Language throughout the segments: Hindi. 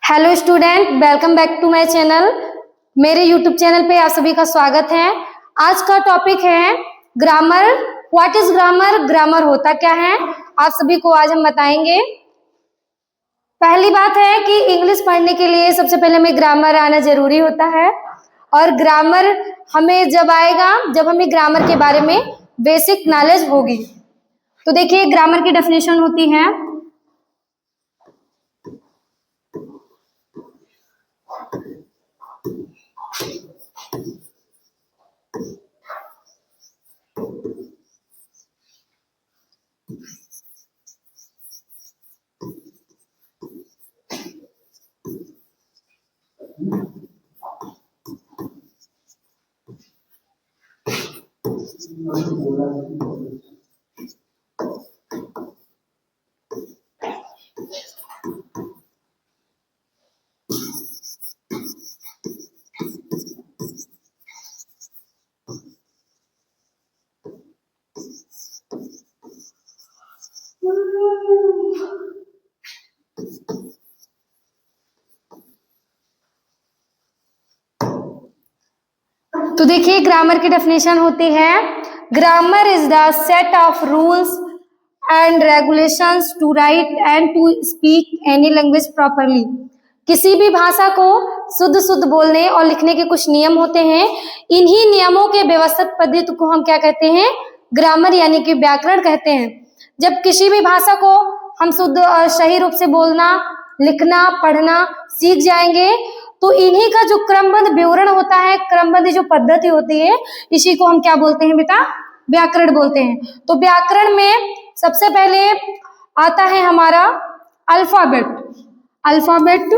Hello student, welcome back to my channel. मेरे यूट्यूब चैनल पे आप सभी का स्वागत है। आज का टॉपिक है grammar. What is grammar? Grammar होता क्या है, आप सभी को आज हम बताएंगे। पहली बात है कि इंग्लिश पढ़ने के लिए सबसे पहले हमें ग्रामर आना जरूरी होता है, और ग्रामर हमें जब आएगा जब हमें ग्रामर के बारे में बेसिक नॉलेज होगी। तो देखिए, ग्रामर की डेफिनेशन होती है तो देखिए, ग्रामर की डेफिनेशन होती है grammar is the set of rules and regulations to write and to speak any language properly. किसी भी भाषा को शुद्ध शुद्ध बोलने और लिखने के कुछ नियम होते हैं। इन्हीं नियमों के व्यवस्थित पद्धति को हम क्या कहते हैं? ग्रामर यानी कि व्याकरण कहते हैं। जब किसी भी भाषा को हम शुद्ध और सही रूप से बोलना, लिखना, पढ़ना सीख जाएंगे तो इन्हीं का जो क्रमबद्ध विवरण होता है, क्रमबद्ध जो पद्धति होती है, इसी को हम क्या बोलते हैं बेटा? व्याकरण बोलते हैं। तो व्याकरण में सबसे पहले आता है हमारा अल्फाबेट। अल्फाबेट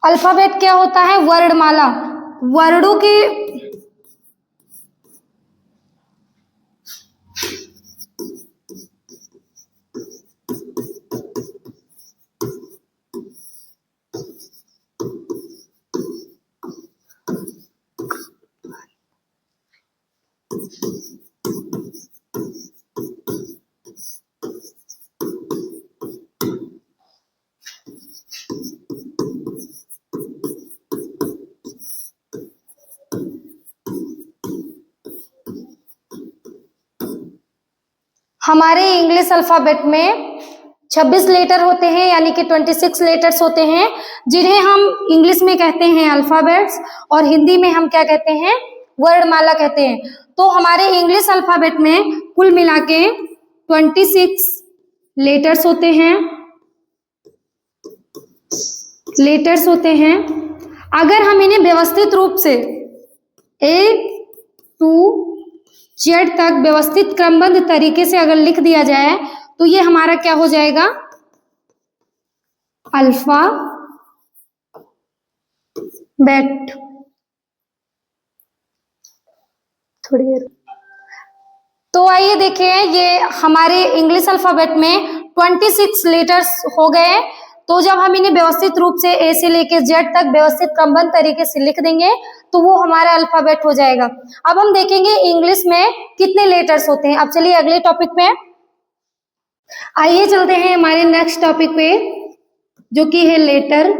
अल्फाबेट क्या होता है? वर्णमाला। वर्णों की हमारे इंग्लिश अल्फाबेट में 26 लेटर होते हैं, यानी कि 26 लेटर्स होते हैं, जिन्हें हम इंग्लिश में कहते हैं अल्फाबेट्स, और हिंदी में हम क्या कहते हैं? वर्णमाला कहते हैं। तो हमारे इंग्लिश अल्फाबेट में कुल मिला के 26 लेटर्स होते हैं। अगर हम इन्हें व्यवस्थित रूप से A to Z तक व्यवस्थित क्रमबद्ध तरीके से अगर लिख दिया जाए तो ये हमारा क्या हो जाएगा? अल्फाबेट। थोड़ी देर तो आइए देखिए, ये हमारे इंग्लिश अल्फाबेट में 26 लेटर्स हो गए। तो जब हम इन्हें व्यवस्थित रूप से A से लेकर Z तक व्यवस्थित क्रमबद्ध तरीके से लिख देंगे तो वो हमारा अल्फाबेट हो जाएगा। अब हम देखेंगे इंग्लिश में कितने लेटर्स होते हैं। अब चलिए अगले टॉपिक पे आइए चलते हैं, हमारे नेक्स्ट टॉपिक पे, जो कि है लेटर।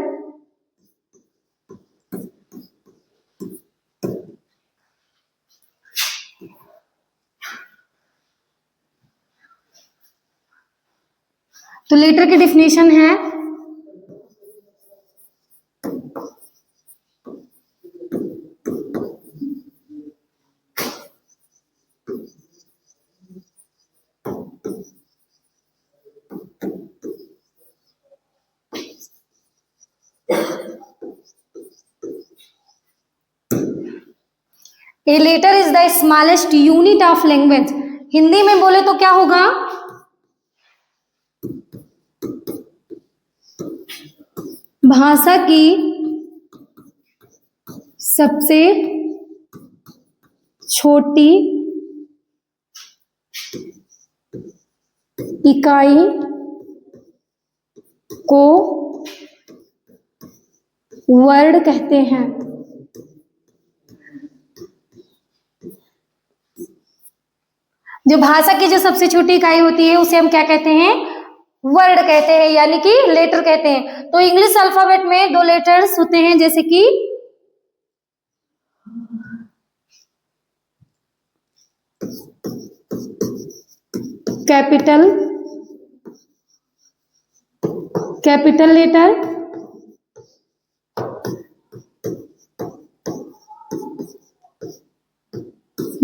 तो लेटर की डेफिनेशन है a letter is the smallest unit of language. Hindi में बोले तो क्या होगा? भाषा की सबसे छोटी इकाई को वर्ड कहते हैं। जो भाषा की जो सबसे छोटी इकाई होती है उसे हम क्या कहते हैं? वर्ड कहते हैं, यानी कि लेटर कहते हैं। तो इंग्लिश अल्फाबेट में 2 लेटर्स होते हैं, जैसे कि कैपिटल लेटर,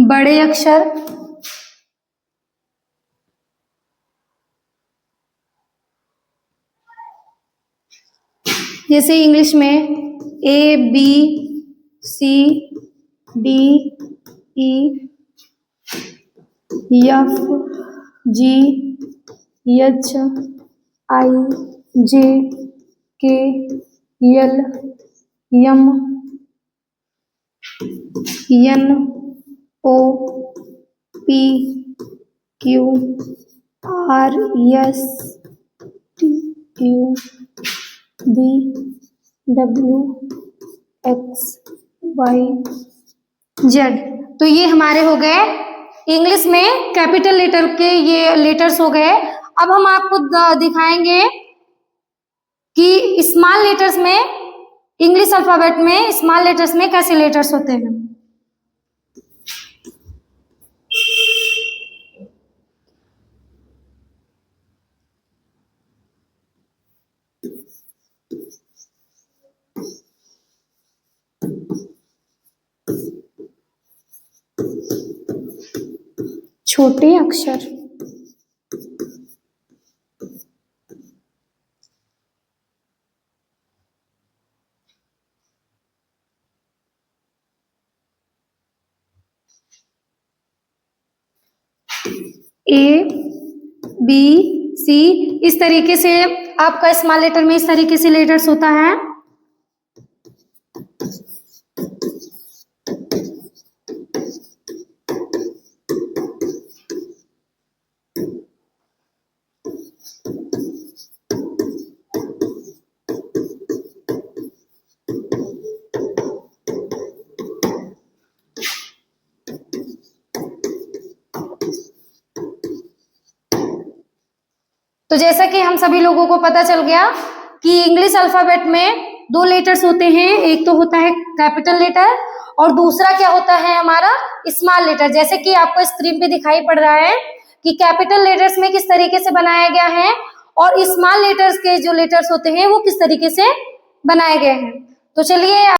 बड़े अक्षर, जैसे इंग्लिश में ABCDEFGHIJKL, तो ये हमारे हो गए इंग्लिश में कैपिटल लेटर के ये लेटर्स हो गए। अब हम आपको दिखाएंगे कि स्मॉल लेटर्स में, इंग्लिश अल्फाबेट में स्मॉल लेटर्स में कैसे लेटर्स होते हैं। छोटे अक्षर, ABC, इस तरीके से आपका स्मॉल लेटर में इस तरीके से लेटर्स होता है। तो जैसा कि हम सभी लोगों को पता चल गया कि इंग्लिश अल्फाबेट में 2 लेटर्स होते हैं, एक तो होता है कैपिटल लेटर और दूसरा क्या होता है हमारा स्मॉल लेटर। जैसे कि आपको स्क्रीन पे दिखाई पड़ रहा है कि कैपिटल लेटर्स में किस तरीके से बनाया गया है और स्मॉल लेटर्स के जो लेटर्स होते हैं वो किस तरीके से बनाए गए हैं। तो चलिए